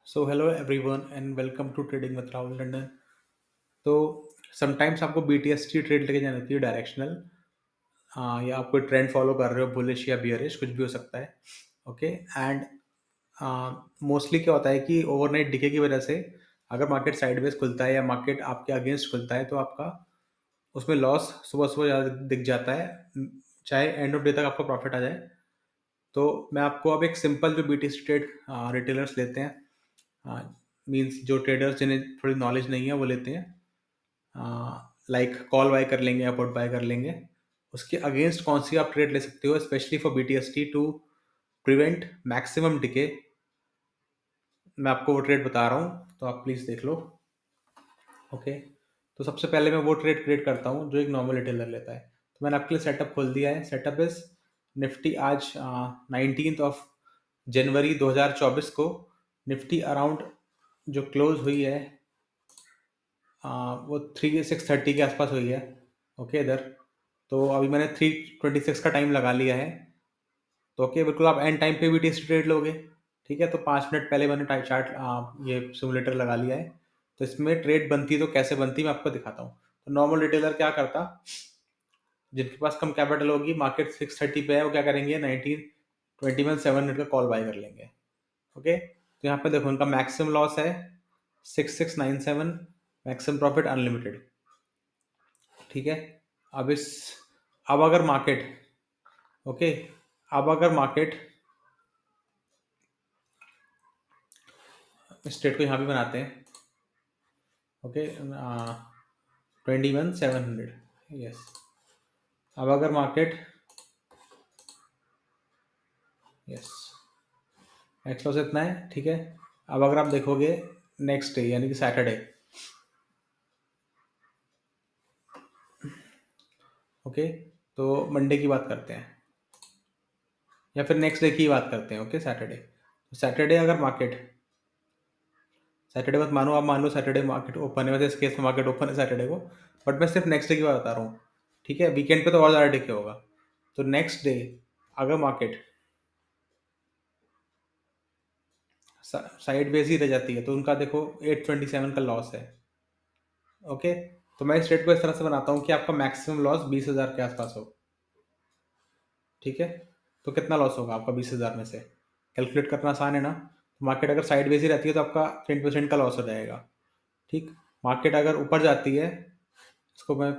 So hello everyone and welcome to trading with Rahul Tandon. तो sometimes आपको BTST trade लेके जानी होती है डायरेक्शनल, या आप कोई ट्रेंड फॉलो कर रहे हो, बुलिश या बियरिश कुछ भी हो सकता है। ओके एंड मोस्टली क्या होता है कि ओवरनाइट डिके की वजह से अगर मार्केट साइडवेज खुलता है या मार्केट आपके अगेंस्ट खुलता है तो आपका उसमें लॉस सुबह सुबह ज़्यादा दिख जाता है, चाहे एंड ऑफ डे तक आपका प्रॉफिट आ जाए। तो मैं आपको अब एक सिंपल जो बीटीएसटी ट्रेड रिटेलर्स लेते हैं, मीन्स जो ट्रेडर्स जिन्हें थोड़ी नॉलेज नहीं है वो लेते हैं, लाइक कॉल बाय कर लेंगे या पुट बाय कर लेंगे। उसके अगेंस्ट कौन सी आप ट्रेड ले सकते हो specially for BTST to prevent maximum decay. मैं आपको वो ट्रेड बता रहा हूँ तो आप प्लीज़ देख लो। ओके, तो सबसे पहले मैं वो ट्रेड क्रिएट करता हूँ जो एक नॉर्मल रिटेलर लेता है। तो मैंने आपके लिए सेटअप खोल दिया है। सेटअप इज निफ्टी आज 19 जनवरी 2024 को निफ्टी अराउंड जो क्लोज हुई है, वो 6:30 के आसपास हुई है। ओके इधर, तो अभी मैंने 3:26 का टाइम लगा लिया है। तो ओके, बिल्कुल आप एंड टाइम पे भी टेस्ट ट्रेड लोगे। ठीक है, तो 5 मिनट पहले मैंने टाइम चार्ट ये सिमुलेटर लगा लिया है। तो इसमें ट्रेड बनती तो कैसे बनती मैं आपको दिखाता हूँ। तो नॉर्मल रिटेलर क्या करता, जिनके पास कम कैपिटल होगी, मार्केट 6:30 पे है, वो क्या करेंगे 1921 700 का कॉल बाय कर लेंगे। ओके, तो यहाँ पे देखो उनका मैक्सिमम लॉस है 6697, मैक्सिमम प्रॉफिट अनलिमिटेड। ठीक है, अब इस अब अगर मार्केट, ओके, अब अगर मार्केट, इस ट्रेड को यहाँ भी बनाते हैं। Okay, 21 700, yes. अब अगर मार्केट, यस, नेक्स्ट लॉस इतना है। ठीक है, अब अगर आप देखोगे नेक्स्ट डे यानी कि सैटरडे, ओके, तो मंडे की बात करते हैं या फिर नेक्स्ट डे की बात करते हैं। ओके, सैटरडे, तो सैटरडे अगर मार्केट, सैटरडे मत मानो, आप मान लो सैटरडे मार्केट ओपन है, वैसे इस केस में मार्केट ओपन है सैटरडे को, बट मैं सिर्फ नेक्स्ट डे की बात बता रहा हूँ। ठीक है, वीकेंड पे तो और ज़्यादा डिके होगा। तो नेक्स्ट डे अगर मार्केट साइड वेज ही रह जाती है तो उनका देखो 827 का लॉस है। ओके, तो मैं इस ट्रेड को इस तरह से बनाता हूँ कि आपका मैक्सिमम लॉस 20,000 के आसपास हो। ठीक है, तो कितना लॉस होगा आपका 20,000 में से, कैलकुलेट करना आसान है ना। तो मार्केट अगर साइड वेज ही रहती है तो आपका 10% का लॉस हो जाएगा। ठीक, मार्केट अगर ऊपर जाती है, इसको मैं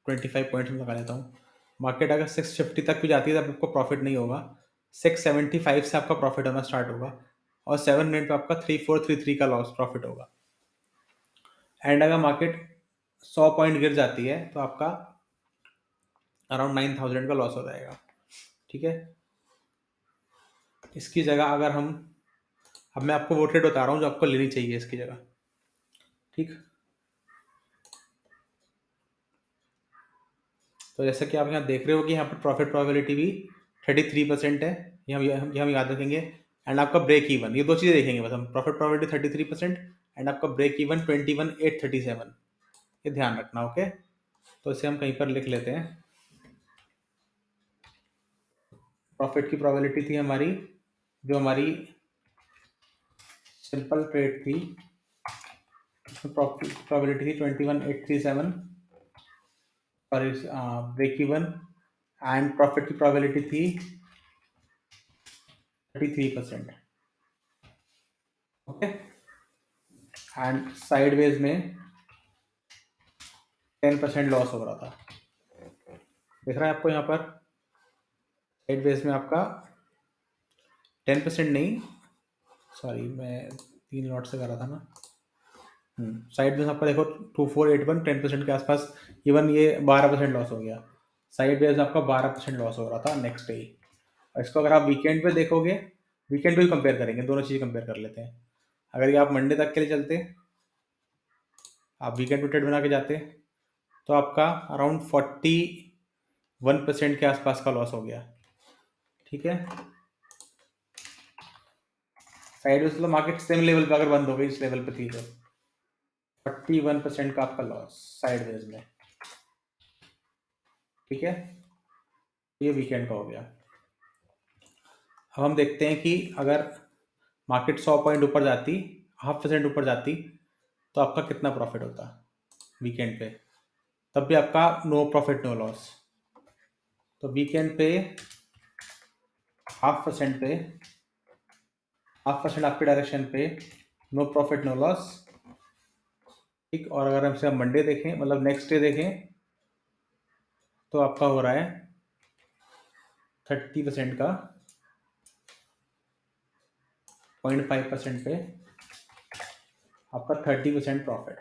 25 पॉइंट्स में लगा लेता हूँ। मार्केट अगर 650 तक भी जाती है तब आपको प्रॉफिट नहीं होगा, 675 से आपका प्रॉफिट होना स्टार्ट होगा और 7 मिनट पे आपका 3433 का लॉस प्रॉफिट होगा। एंड अगर मार्केट 100 पॉइंट गिर जाती है तो आपका अराउंड 9,000 का लॉस हो जाएगा। ठीक है, इसकी जगह अगर हम, अब मैं आपको वो ट्रेड बता रहा हूँ जो आपको लेनी चाहिए इसकी जगह। ठीक, तो जैसा कि आप यहाँ देख रहे हो कि यहाँ पर प्रॉफिट प्रोबेबिलिटी भी 33% है। ये हम याद रखेंगे। एंड आपका ब्रेक इवन, ये दो चीज़ें देखेंगे बस हम, प्रॉफिट प्रोबेबिलिटी 33% एंड आपका ब्रेक इवन 21,837, ये ध्यान रखना। ओके, तो इसे हम कहीं पर लिख लेते हैं। प्रॉफिट की प्रोबेबिलिटी थी हमारी, जो हमारी सिंपल ट्रेड थी, प्रॉफिट प्रोबेबिलिटी थी 21,837 और ब्रेक इवन, एंड प्रॉफिट की प्रोबेबिलिटी थी 33%। ओके, एंड साइडवेज में 10% लॉस हो रहा था। दिख रहा है आपको यहाँ पर, साइडवेज में आपका 10% नहीं, सॉरी मैं 3 लॉट से कर रहा था ना। साइड में आपका देखो 2481, 10% के आसपास, इवन ये 12% लॉस हो गया। साइड वेज आपका 12% लॉस हो रहा था नेक्स्ट डे। और इसको अगर आप वीकेंड पे देखोगे, वीकेंड पे भी कंपेयर करेंगे, दोनों चीज़ कंपेयर कर लेते हैं। अगर ये आप मंडे तक के लिए चलते, आप वीकेंड पे ट्रेड बना के जाते, तो आपका अराउंड 41% के आसपास का लॉस हो गया। ठीक है, साइड वेज मतलब मार्केट सेम लेवल पे अगर बंद हो गई, इस लेवल पे थी तो 41% का आपका लॉस साइड वेज में। ठीक है, ये वीकेंड का हो गया। अब हम देखते हैं कि अगर मार्केट 100 पॉइंट ऊपर जाती, 0.5% ऊपर जाती, तो आपका कितना प्रॉफिट होता वीकेंड पे? तब भी आपका नो प्रॉफिट नो लॉस। तो वीकेंड पे 0.5% पे, 0.5% आपके डायरेक्शन पे, नो प्रॉफिट नो लॉस। ठीक, और अगर हम से मंडे देखें, मतलब नेक्स्ट डे देखें, तो आपका हो रहा है 30% का 0.5% पे आपका 30% प्रॉफिट।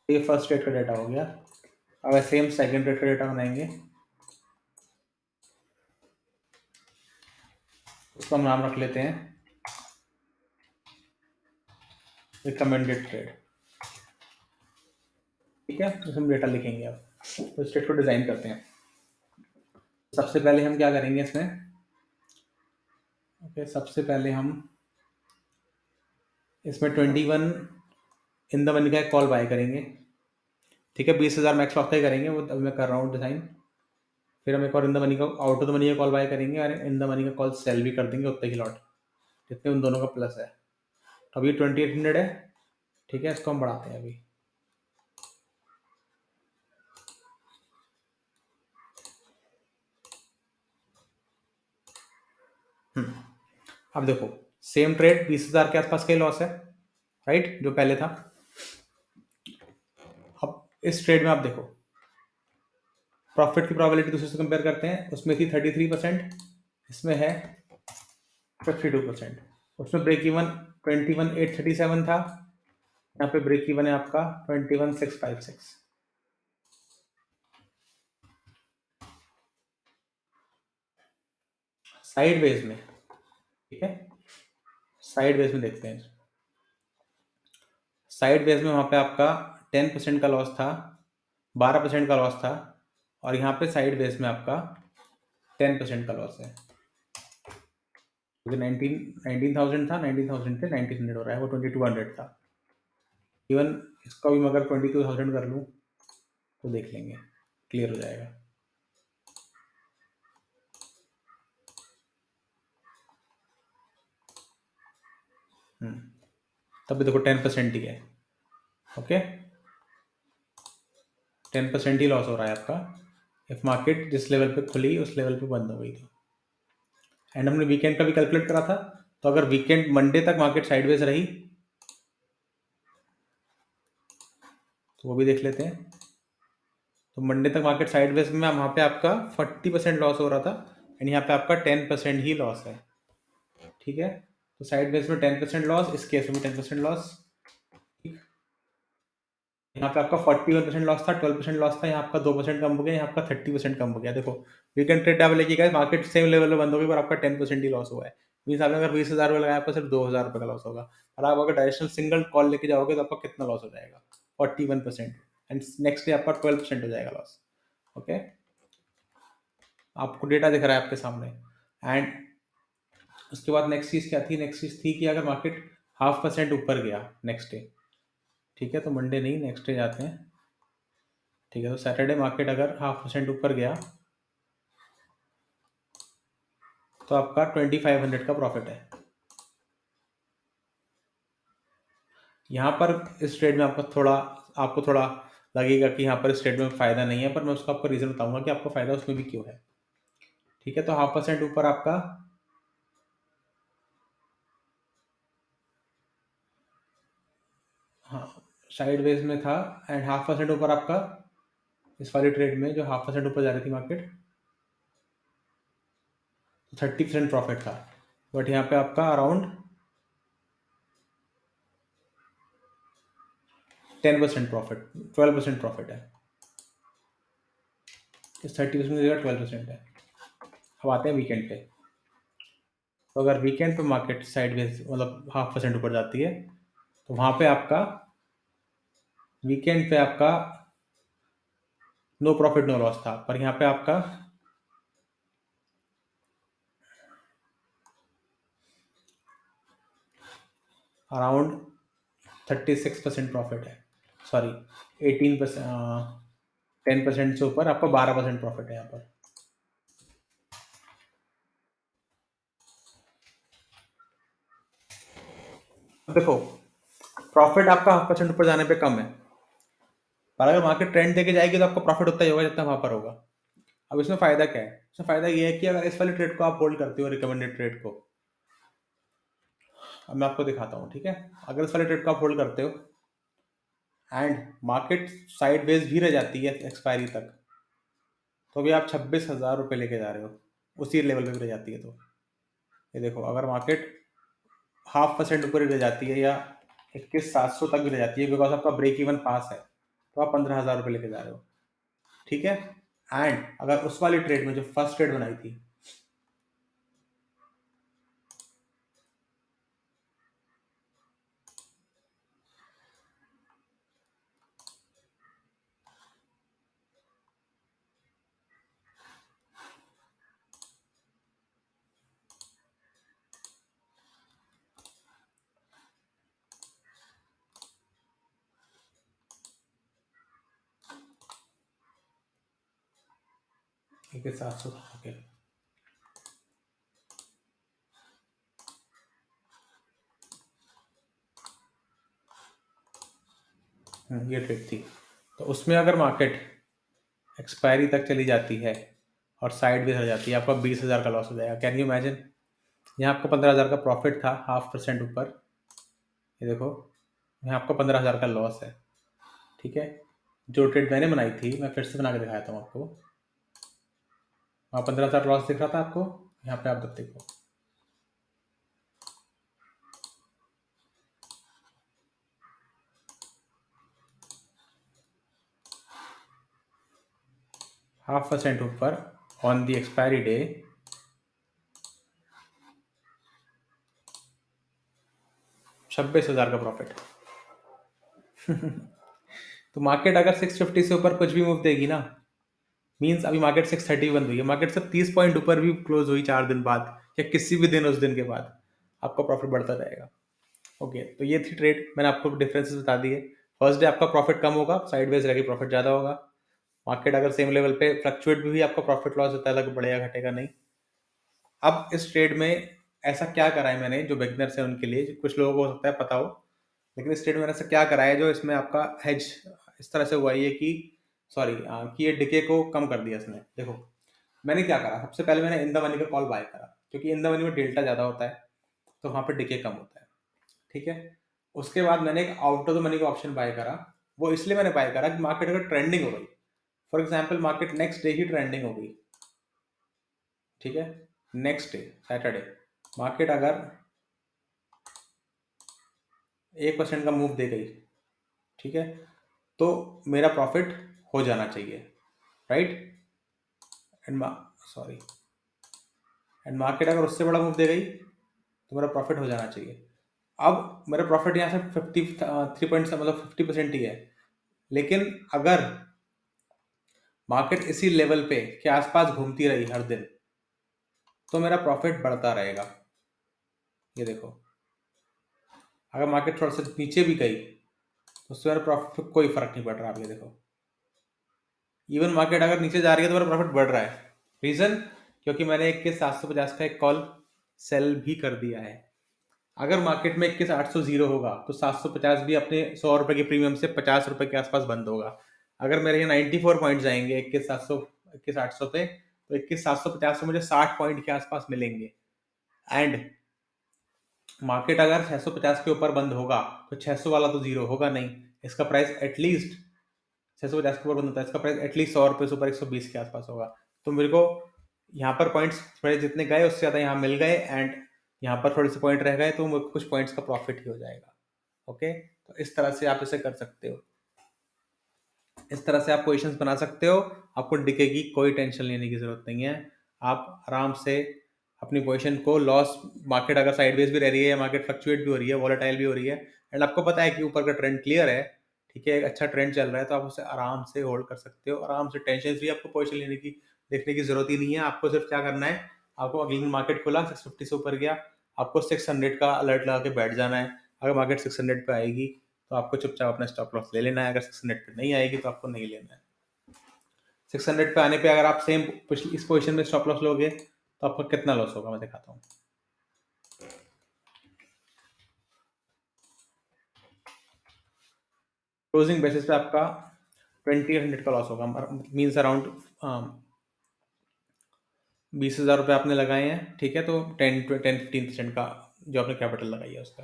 ये फर्स्ट रेट का डेटा हो गया। अब ऐसे हम सेकंड रेट का डेटा बनाएंगे, उसका हम नाम रख लेते हैं रिकमेंडेड ट्रेड। ठीक है, तो हम डेटा लिखेंगे। अब तो इस ट्रेड को डिजाइन करते हैं। सबसे पहले हम क्या करेंगे इसमें? ओके, सबसे पहले हम इसमें 21 इन द मनी का एक कॉल बाय करेंगे। ठीक है, 20,000 मैक्स लॉस का ही करेंगे, वो अब मैं कर रहा हूँ डिजाइन। फिर हम एक और इन द मनी का आउट ऑफ द मनी का कॉल बाय करेंगे, और इन द मनी का कॉल सेल भी कर देंगे उतने ही लॉट जितने उन दोनों का प्लस है। तो अभी 2800 है। ठीक है, इसको हम बढ़ाते हैं अभी। अब देखो, सेम ट्रेड 20,000 के आसपास का ही लॉस है, राइट, जो पहले था। अब इस ट्रेड में आप देखो, प्रॉफिट की प्रोबेबिलिटी दूसरे से कंपेयर करते हैं। उसमें थी 33%, इसमें है 52%। उसमें ब्रेक इवन 21,837 था, यहाँ पे ब्रेक इवन है आपका 21,656। साइड वेज में, ठीक है, साइड वेज में देखते हैं। साइड वेज में वहाँ पे आपका 10% का लॉस था, 12% का लॉस था, और यहाँ पे साइड वेज में आपका 10% का लॉस है, क्योंकि 19,000 था, 19,000 से 1,900 हो रहा है, वो 2,200 था। इवन इसका भी मैं अगर 22,000 कर लूँ तो देख लेंगे, क्लियर हो जाएगा। तब भी देखो 10% ही है। ओके, 10% ही लॉस हो रहा है आपका, इफ मार्केट जिस लेवल पे खुली उस लेवल पे बंद हो गई थी। एंड हमने वीकेंड का भी कैलकुलेट करा था, तो अगर वीकेंड मंडे तक मार्केट साइडवेज रही तो वो भी देख लेते हैं। तो मंडे तक मार्केट साइडवेज में वहाँ पे आपका 40% लॉस हो रहा था, एंड यहाँ पे आपका 10% ही लॉस है। ठीक है, तो साइडवेज में 10% लॉस, इस केस में 10% लॉस। ठीक, यहाँ पे आपका 41% लॉस था, 12% लॉस था, यहाँ आपका 2% कम हो गया, यहाँ आपका 30% कम हो गया। देखो, वीकेंड ट्रेड आप लेके मार्केट सेम लेवल पे बंद हो गई, पर आपका 10% ही लॉस हुआ है। 20 आपने अगर 20,000 रुपये लगाया, आपको सिर्फ 2,000 रुपये का लॉस होगा। और आप अगर डायरेक्शनल सिंगल कॉल लेके जाओगे तो आपका कितना लॉस हो जाएगा? 41%, एंड नेक्स्ट डे आपका 12% हो जाएगा लॉस। ओके, आपको डेटा दिख रहा है आपके सामने। एंड उसके बाद नेक्स्ट चीज़ क्या थी? नेक्स्ट चीज़ थी कि अगर मार्केट 0.5% ऊपर गया नेक्स्ट डे, ठीक है, तो मंडे नहीं, नेक्स्ट डे जाते हैं। ठीक है, तो सैटरडे मार्केट अगर 0.5% ऊपर गया तो आपका 2,500 का प्रॉफिट है। यहाँ पर इस ट्रेड में आपको थोड़ा लगेगा कि यहाँ पर इस ट्रेड में फ़ायदा नहीं है, पर मैं उसका आपको रीज़न बताऊंगा कि आपको फ़ायदा उसमें भी क्यों है। ठीक है, तो 0.5% ऊपर आपका, हाँ, साइड वेज में था, एंड 0.5% ऊपर आपका इस वाली ट्रेड में जो 0.5% ऊपर जा रही थी मार्केट, तो 30% प्रॉफिट था। बट यहाँ पे आपका अराउंड 10% प्रॉफिट, 12% प्रॉफिट है। इस 30% की जगह 12% है। अब आते हैं वीकेंड पे। तो अगर वीकेंड पे मार्केट साइडवेज मतलब 0.5% ऊपर जाती है, तो वहाँ पे आपका वीकेंड पे आपका नो प्रॉफिट नो लॉस था, पर यहाँ पे आपका अराउंड 36% प्रॉफिट है, सॉरी 18%, 10% से ऊपर आपका 12% प्रॉफिट है यहाँ पर। अब देखो, प्रॉफिट आपका 0.5% ऊपर जाने पे कम है, पर अगर मार्केट ट्रेंड देके जाएगी तो आपका प्रॉफिट उतना ही होगा जितना वहां पर होगा। अब इसमें फायदा क्या है? इसमें फायदा ये है कि अगर इस वाली ट्रेड को आप होल्ड करते हो, रिकमेंडेड ट्रेड को, अब मैं आपको दिखाता हूँ, ठीक है। अगर इस वाले ट्रेड को आप होल्ड करते हो एंड मार्केट साइडवेज भी रह जाती है एक्सपायरी तक, तो भी आप 26,000 रुपये लेके जा रहे हो, उसी लेवल पे भी रह जाती है तो। ये देखो, अगर मार्केट 0.5% ऊपर ही रह जाती है या 21,700 तक भी रह जाती है, बिकॉज आपका ब्रेक इवन पास है, तो आप 15,000 रुपये लेके जा रहे हो, ठीक है। एंड अगर उस वाली ट्रेड में जो फर्स्ट ट्रेड बनाई थी, ठीक है, 700, ओके, ये ट्रेड थी। तो उसमें अगर मार्केट एक्सपायरी तक चली जाती है और साइड भी हो जाती है, आपका 20,000 का लॉस हो जाएगा। Can you imagine? यहाँ आपको 15,000 का प्रॉफिट था, 0.5% ऊपर, ये देखो, यहाँ आपको 15,000 का लॉस है, ठीक है। जो ट्रेड मैंने बनाई थी, मैं फिर से बना के दिखाता हूँ आपको। वहाँ 15,000 लॉस दिख रहा था आपको, यहाँ पे आप देखो, %0.5 ऊपर ऑन द एक्सपायरी डे, 26,000 का प्रॉफिट। तो मार्केट अगर 650 से ऊपर कुछ भी मूव देगी ना, मींस अभी मार्केट 630 बंद हुई है, मार्केट से 30 पॉइंट ऊपर भी क्लोज हुई 4 दिन बाद या किसी भी दिन उस दिन के बाद, आपका प्रॉफिट बढ़ता रहेगा। ओके, तो ये थी ट्रेड, मैंने आपको डिफरेंसेस बता दिए। फर्स्ट डे आपका प्रॉफिट कम होगा, साइडवेज रहेगी, प्रॉफिट ज़्यादा होगा। मार्केट अगर सेम लेवल पे फ्लक्चुएट भी हुई, आपका प्रॉफिट लॉस होता है, बढ़ेगा घटेगा नहीं। अब इस ट्रेड में ऐसा क्या करा है मैंने, जो बिगनर्स हैं उनके लिए, कुछ लोगों को हो सकता है पता हो, लेकिन इस ट्रेड में मैंने ऐसा क्या करा है जो इसमें आपका हेज इस तरह से हुआ है कि सॉरी, कि ये डिके को कम कर दिया इसने। देखो, मैंने क्या करा, सबसे पहले मैंने इन द मनी का कॉल बाय करा, क्योंकि इन द मनी में डेल्टा ज़्यादा होता है, तो वहाँ पे डिके कम होता है, ठीक है। उसके बाद मैंने एक आउट ऑफ द मनी का ऑप्शन बाय करा। वो इसलिए मैंने बाय करा कि मार्केट अगर ट्रेंडिंग हो गई, for example market next day he trending हो गई, ठीक है, नेक्स्ट डे सैटरडे मार्केट अगर 1% का मूव दे गई, ठीक है, तो मेरा प्रॉफिट हो जाना चाहिए, right. And sorry, and market अगर उससे बड़ा मूव दे गई तो मेरा प्रॉफिट हो जाना चाहिए। अब मेरा प्रॉफिट यहाँ से 53 पॉइंट से मतलब 50% ही है, लेकिन अगर मार्केट इसी लेवल पे के आसपास घूमती रही हर दिन, तो मेरा प्रॉफिट बढ़ता रहेगा। ये देखो, अगर मार्केट थोड़ा सा नीचे भी गई तो उससे मेरा प्रॉफिट कोई फर्क नहीं पड़ रहा। आप ये देखो, इवन मार्केट अगर नीचे जा रही है तो मेरा प्रॉफिट बढ़ रहा है। रीजन, क्योंकि मैंने 21,750 का एक कॉल सेल भी कर दिया है। अगर मार्केट में 21,800 होगा तो 750 भी अपने 100 रुपए के प्रीमियम से 50 रुपए के आसपास बंद होगा। अगर मेरे यहाँ 94 पॉइंट जाएंगे 21,800 पे, तो 21,750 से मुझे 60 पॉइंट के आसपास मिलेंगे। एंड मार्केट अगर 650 के ऊपर बंद होगा तो 600 वाला तो जीरो होगा नहीं, इसका प्राइस एटलीस्ट 650 के ऊपर बंद होता है, इसका प्राइस एटलीस्ट 100 रुपये से ऊपर 120 के आसपास होगा। तो मेरे को यहाँ पर पॉइंट्स थोड़े जितने गए उससे ज़्यादा यहाँ मिल गए, एंड यहाँ पर थोड़े से पॉइंट रह गए, तो मेरे को कुछ पॉइंट्स का प्रॉफिट ही हो जाएगा। ओके, तो इस तरह से आप इसे कर सकते हो, इस तरह से आप पोजीशंस बना सकते हो। आपको डिके की कोई टेंशन लेने की जरूरत नहीं है। आप आराम से अपनी पोजीशन को लॉस, मार्केट अगर साइडवेज भी रह रही है या मार्केट फ्लक्चुएट भी हो रही है, वॉलेटाइल भी हो रही है, एंड आपको पता है कि ऊपर का ट्रेंड क्लियर है, ठीक है, एक अच्छा ट्रेंड चल रहा है, तो आप उसे आराम से होल्ड कर सकते हो, आराम से, टेंशन फ्री। आपको पोजीशन लेने की, देखने की जरूरत ही नहीं है। आपको सिर्फ क्या करना है, आपको अगले दिन मार्केट खुला 650 से ऊपर गया, आपको 600 का अलर्ट लगा के बैठ जाना है। अगर मार्केट 600 पे आएगी तो आपको चुपचाप अपना स्टॉप लॉस ले लेना है, अगर 600 पे नहीं आएगी तो आपको नहीं लेना है। 600 पे आने पे अगर आप सेम पिछली इस पोजीशन में स्टॉप लॉस लोगे तो आपका कितना लॉस होगा, मैं दिखाता हूँ। क्लोजिंग बेसिस पे आपका 2000 का लॉस होगा, मीन्स अराउंड 20,000 रुपये आपने लगाए हैं, ठीक है, तो 10-15% का जो आपने कैपिटल लगाई है उसका,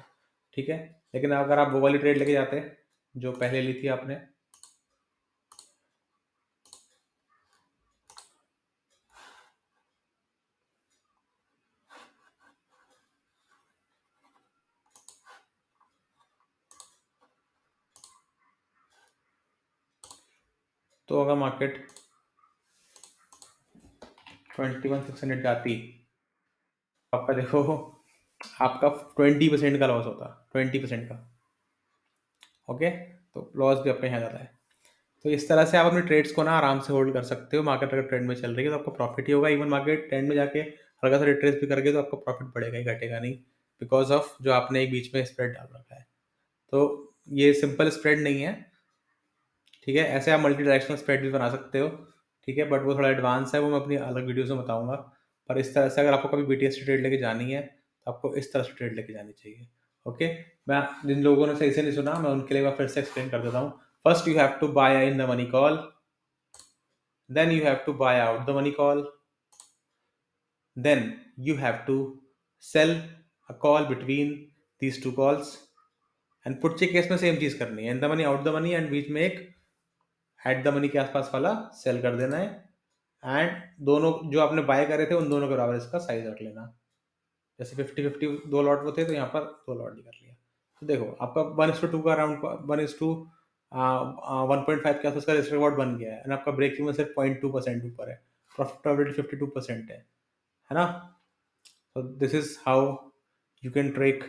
ठीक है। लेकिन अगर आप वो वाली ट्रेड लेके जाते जो पहले ली थी आपने, तो अगर मार्केट 21,600 जाती, आपका देखो, आपका 20% का लॉस होता, 20% का। ओके, तो लॉस भी आपका यहाँ ज़्यादा है। तो इस तरह से आप अपने ट्रेड्स को ना आराम से होल्ड कर सकते हो। मार्केट अगर ट्रेंड में चल रही है तो आपको प्रॉफिट ही होगा। इवन मार्केट ट्रेंड में जाके हल्का सा रिट्रेस भी करके तो आपको प्रॉफिट बढ़ेगा ही, घटेगा नहीं, बिकॉज ऑफ जो आपने एक बीच में स्प्रेड डाल रखा है। तो ये सिंपल स्प्रेड नहीं है, ठीक है। ऐसे आप मल्टी डायरेक्शनल स्प्रेड भी बना सकते हो, ठीक है, बट वो थोड़ा एडवांस है, वो मैं अपनी अलग वीडियोस में बताऊंगा। पर इस तरह से अगर आपको कभी बीटीएस ट्रेड लेके जानी है तो आपको इस तरह से ट्रेड लेके जानी चाहिए। ओके, मैं जिन लोगों ने सही से नहीं सुना, मैं उनके लिए मैं फिर से एक्सप्लेन कर देता हूँ। First you have to buy in the money call, then you have to buy out the money call, then you have to sell a call between these two calls, and पुटचे case में same चीज करनी है, in the money out the money, and बीच में एक at the money के आसपास वाला सेल कर देना है, एंड दोनों जो आपने बाय करे थे उन दोनों के बराबर इसका साइज रख लेना। जैसे 50-50 दो लॉट वो थे तो यहाँ पर दो लॉट ही कर लिया। तो देखो आपका 1:2 का अराउंड 1:1.5 के आसपास का रिस्क रिवॉर्ड बन गया है, एंड आपका ब्रेक इवन सिर्फ 0.2% ऊपर है, प्रॉफिटेबिलिटी 52% है ना। So this is how you can trade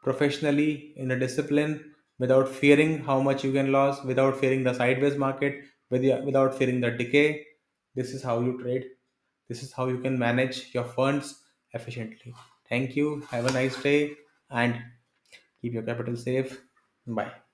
professionally in a discipline without fearing how much you can lose, without fearing the sideways market, without fearing the decay. This is how you trade. This is how you can manage your funds efficiently. Thank you. Have a nice day and keep your capital safe. Bye.